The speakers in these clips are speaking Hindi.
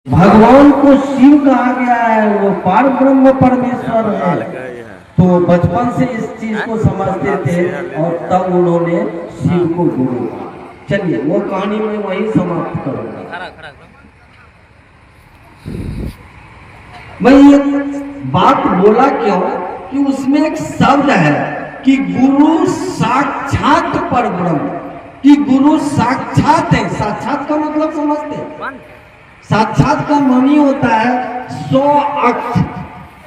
भगवान को शिव कहा गया है, वो पार ब्रह्म परमेश्वर है। तो बचपन से इस चीज को समझते थे और तब उन्होंने शिव को गुरु कहा। चलिए वो कहानी में वही समाप्त करूंगा। मैं ये बात बोला क्यों कि उसमें एक शब्द है कि गुरु साक्षात पर ब्रह्म, कि गुरु साक्षात है। साक्षात का मतलब समझते हैं? साक्षात का मानी होता है 100 अक्ष,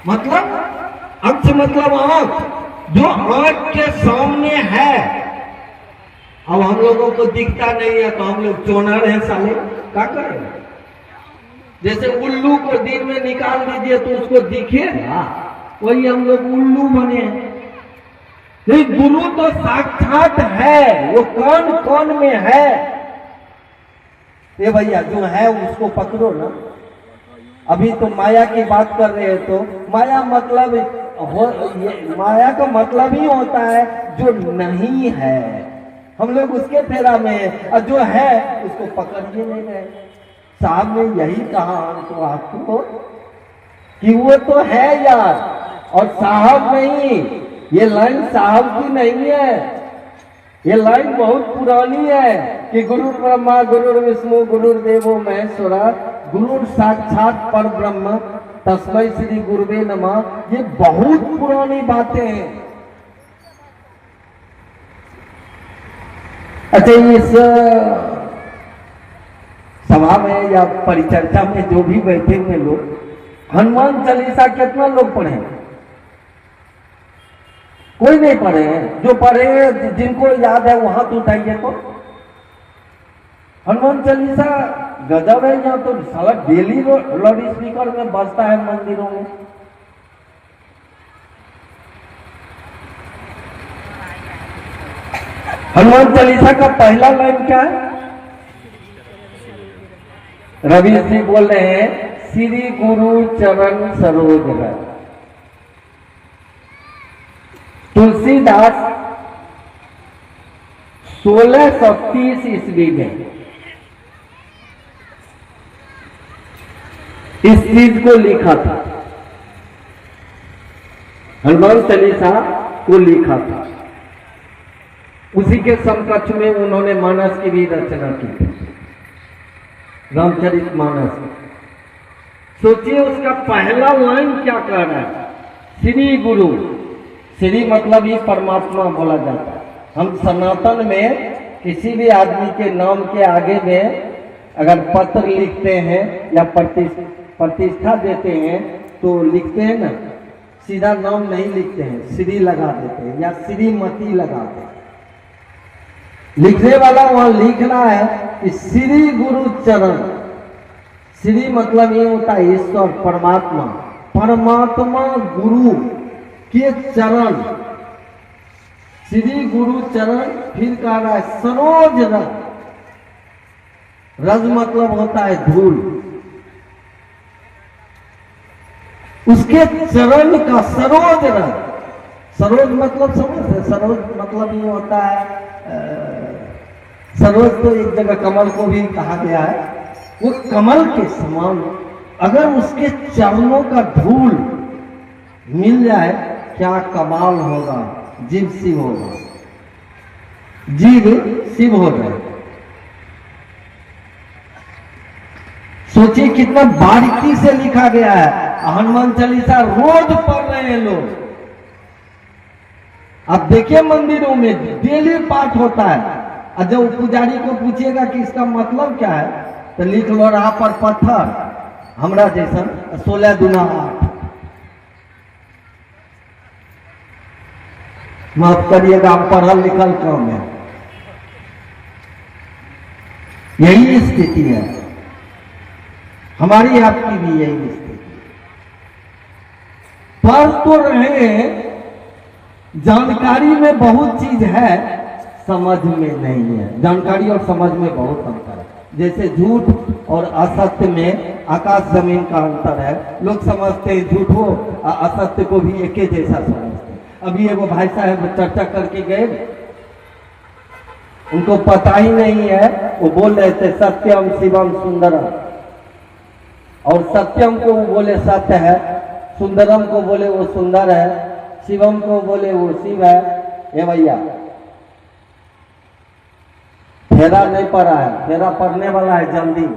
मतलब अक्ष मतलब आंख, जो आंख के सामने है। अब हम लोगों को दिखता नहीं है तो हम लोग चोनर हैं साले, क्या करें? जैसे उल्लू को दिन में निकाल दीजिए तो उसको दिखेगा, वही हम लोग उल्लू बने हैं। गुरु तो साक्षात है, वो कौन कौन में है। ये भैया जो है उसको पकड़ो ना। अभी तो माया की बात कर रहे हैं, तो माया मतलब माया का मतलब ही होता है जो नहीं है। हम लोग उसके फेरा में है, और जो है उसको पकड़ ही नहीं रहे। साहब ने यही कहा हमको आपको कि वो तो है यार, और साहब नहीं। ये लाइन साहब की नहीं है, ये लाइन बहुत पुरानी है कि गुरु ब्रह्मा गुरु विष्णु गुरुर्देवो महेश्वरा गुरु साक्षात पर ब्रह्म तस्मै श्री गुरुवे नमः। ये बहुत पुरानी बातें हैं। अच्छा, इस सभा में या परिचर्चा में जो भी बैठे हुए लोग हनुमान चालीसा कितना लोग पढ़े? कोई नहीं पढ़े हैं। जो पढ़े हैं, जिनको याद है वो हाथ उठाइए। तो हनुमान चालीसा गजब है। यहाँ तो साला डेली लाउड स्पीकर में बजता है मंदिरों में। हनुमान चालीसा का पहला लाइन क्या है? रवि जी बोल रहे हैं, श्री गुरु चरण सरोज रज। तुलसीदास 1630 ईस्वी में इस चीज को लिखा था, हनुमान चालीसा को लिखा था। उसी के समकक्ष में उन्होंने मानस की भी रचना की थी, रामचरितमानस। सोचिए उसका पहला लाइन क्या कह रहा है? श्री गुरु। श्री मतलब ही परमात्मा बोला जाता है। हम सनातन में किसी भी आदमी के नाम के आगे में अगर पत्र लिखते हैं या प्रतिष्ठा देते हैं तो लिखते हैं ना, सीधा नाम नहीं लिखते हैं, श्री लगा देते हैं या श्रीमती लगाते हैं। लिखने वाला वहां लिखना है कि श्री गुरु चरण। श्री मतलब ये होता है ईश्वर, परमात्मा। परमात्मा गुरु के चरण, श्री गुरु चरण। फिर कह रहा है सरोज रज। रज मतलब होता है धूल। उसके चरण का सरोज रज। सरोज मतलब समझते? सरोज मतलब ये होता है सरोज तो एक जगह कमल को भी कहा गया है। वो कमल के समान अगर उसके चरणों का धूल मिल जाए क्या कमाल होगा। जीव शिव होगा, जीव शिव हो जाए। सोचिए कितना बारीकी से लिखा गया है। हनुमान चालीसा रोज पढ़ रहे हैं लोग। आप देखिए मंदिरों में डेली पाठ होता है। और जब पुजारी को पूछिएगा कि इसका मतलब क्या है तो लिख लो रहा पर पत्थर, हमरा जैसा 16 दूना 8। माफ करिएगा, आप पढ़ल लिखल कम है। यही स्थिति है हमारी, आपकी भी यही स्थिति। पढ़ तो रहे हैं, जानकारी में बहुत चीज है, समझ में नहीं है। जानकारी और समझ में बहुत अंतर है। जैसे झूठ और असत्य में आकाश जमीन का अंतर है। लोग समझते हैं झूठ हो असत्य को भी एक ही जैसा समझते हैं। अभी एगो भाई साहब चर्चा करके गए, उनको पता ही नहीं है, वो बोल रहे थे सत्यम शिवम सुंदरम। और सत्यम को वो बोले सत्य है, सुंदरम को बोले वो सुंदर है, शिवम को बोले वो शिव है। ए भैया, फेरा नहीं पड़ा है, फेरा पड़ने वाला है जल्दी।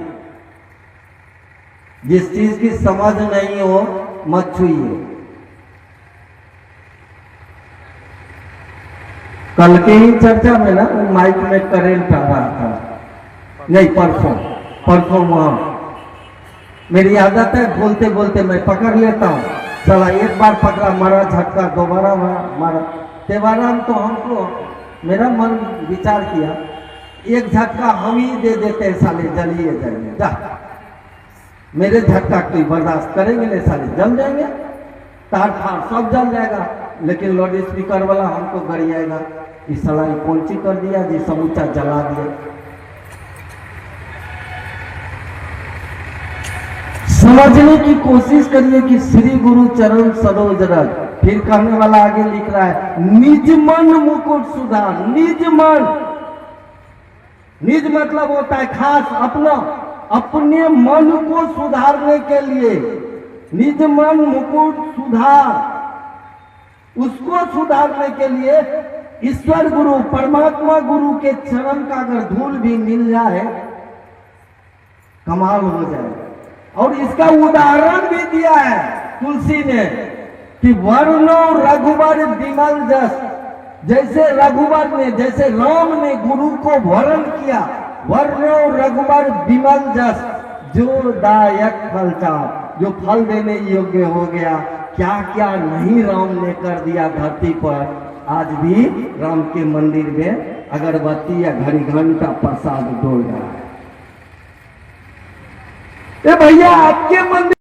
जिस चीज की समझ नहीं हो मत छुइए। कल की ही चर्चा में ना माइक में करेंट आ रहा था, नहीं परसों वहां मेरी आदत है बोलते बोलते मैं पकड़ लेता हूँ। चला एक बार पकड़ा, मारा झटका, दोबारा मारा, तेबारा तो हमको मेरा मन विचार किया एक झटका हम ही दे देते हैं, साले जलिए जलिए जा। मेरे झटका कोई बर्दाश्त करेंगे नहीं, साले जल जाएंगे, तार फार सब जल जाएगा, लेकिन लाउड स्पीकर वाला हमको गरियाएगा, इस साला कौन सी कर दिया जी, समूचा जला दिया। समझने की कोशिश करिए कि श्री गुरु चरण सरोज रज। फिर कहने वाला आगे लिख रहा है, निज मन मुकुट सुधार। निज मन, निज मतलब होता है खास अपना, अपने मन को सुधारने के लिए निज मन मुकुट सुधार। उसको सुधारने के लिए ईश्वर गुरु परमात्मा गुरु के चरण का अगर धूल भी मिल जाए कमाल हो जाए। और इसका उदाहरण भी दिया है तुलसी ने कि वर्णो रघुवर विमल जस। जैसे रघुवर ने, जैसे राम ने गुरु को वर्ण किया, वर्णो रघुवर विमल जस, जो दायक फल चाह, जो फल देने योग्य हो गया। क्या क्या नहीं राम ने कर दिया धरती पर। आज भी राम के मंदिर में अगरबत्ती या घड़ी घंटा प्रसाद डोल रहा है। भैया आपके मंदिर